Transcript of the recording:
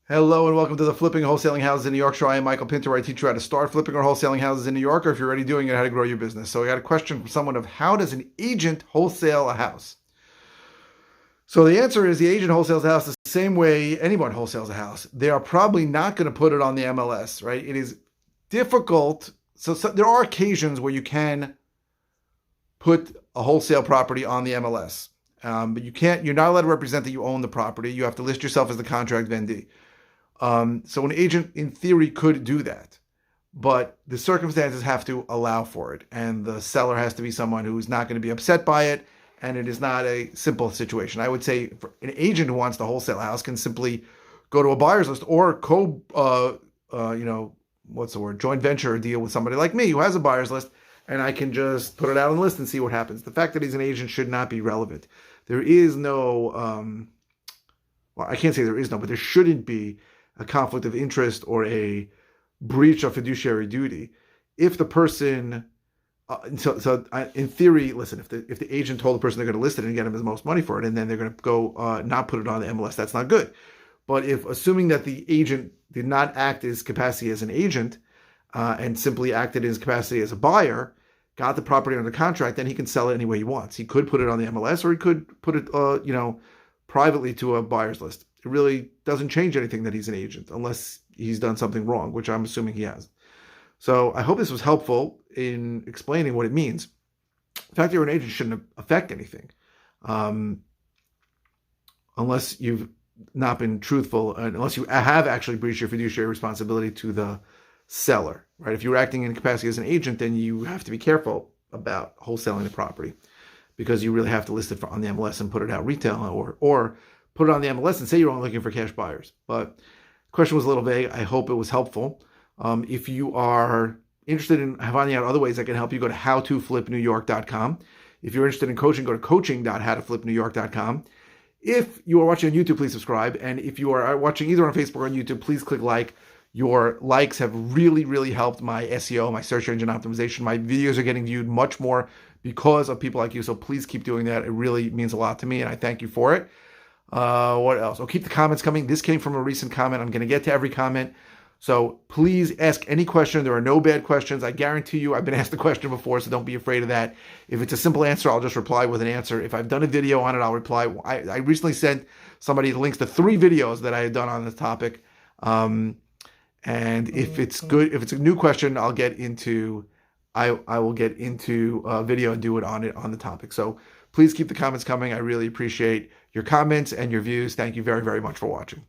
Hello and welcome to the Flipping Wholesaling Houses in New York show. I am Michael Pinter, where I teach you how to start flipping or wholesaling houses in New York, or if you're already doing it, how to grow your business. So I got a question from someone of how does an agent wholesale a house? So the answer is the agent wholesales a house the same way anyone wholesales a house. They are probably not going to put it on the MLS, right? It is difficult. So there are occasions where you can put a wholesale property on the MLS. But you're not allowed to represent that you own the property. You have to list yourself as the contract vendee. So an agent, in theory, could do that, but the circumstances have to allow for it, and the seller has to be someone who's not going to be upset by it, and it is not a simple situation. I would say for an agent who wants to wholesale a house can simply go to a buyer's list or joint venture deal with somebody like me who has a buyer's list, and I can just put it out on the list and see what happens. The fact that he's an agent should not be relevant. There is no, I can't say there is no, but there shouldn't be a conflict of interest or a breach of fiduciary duty if the person in theory, listen, if the agent told the person they're going to list it and get him the most money for it, and then they're going to go not put it on the MLS, that's not good. But if, assuming that the agent did not act his capacity as an agent and simply acted in his capacity as a buyer, got the property under contract, then he can sell it any way he wants. He could put it on the MLS, or he could put it privately to a buyer's list. It really doesn't change anything that he's an agent unless he's done something wrong, which I'm assuming he has. So I hope this was helpful in explaining what it means. The fact that you're an agent shouldn't affect anything unless you've not been truthful, unless you have actually breached your fiduciary responsibility to the seller, right? If you're acting in capacity as an agent, then you have to be careful about wholesaling the property, because you really have to list it on the MLS and put it out retail, or put it on the MLS and say you're only looking for cash buyers. But the question was a little vague. I hope it was helpful. If you are interested in finding out other ways I can help you, go to howtoflipnewyork.com. If you're interested in coaching, go to coaching.howtoflipnewyork.com. If you are watching on YouTube, please subscribe. And if you are watching either on Facebook or on YouTube, please click like. Your likes have really, really helped my SEO, my search engine optimization. My videos are getting viewed much more because of people like you. So please keep doing that. It really means a lot to me, and I thank you for it. What else? Keep the comments coming. This came from a recent comment. I'm going to get to every comment. So please ask any question. There are no bad questions. I guarantee you I've been asked the question before, so don't be afraid of that. If it's a simple answer, I'll just reply with an answer. If I've done a video on it, I'll reply. I recently sent somebody the links to 3 videos that I had done on this topic. And if it's good, if it's a new question, I'll get into, I will get into a video and do it on the topic. So please keep the comments coming. I really appreciate your comments and your views. Thank you very, very much for watching.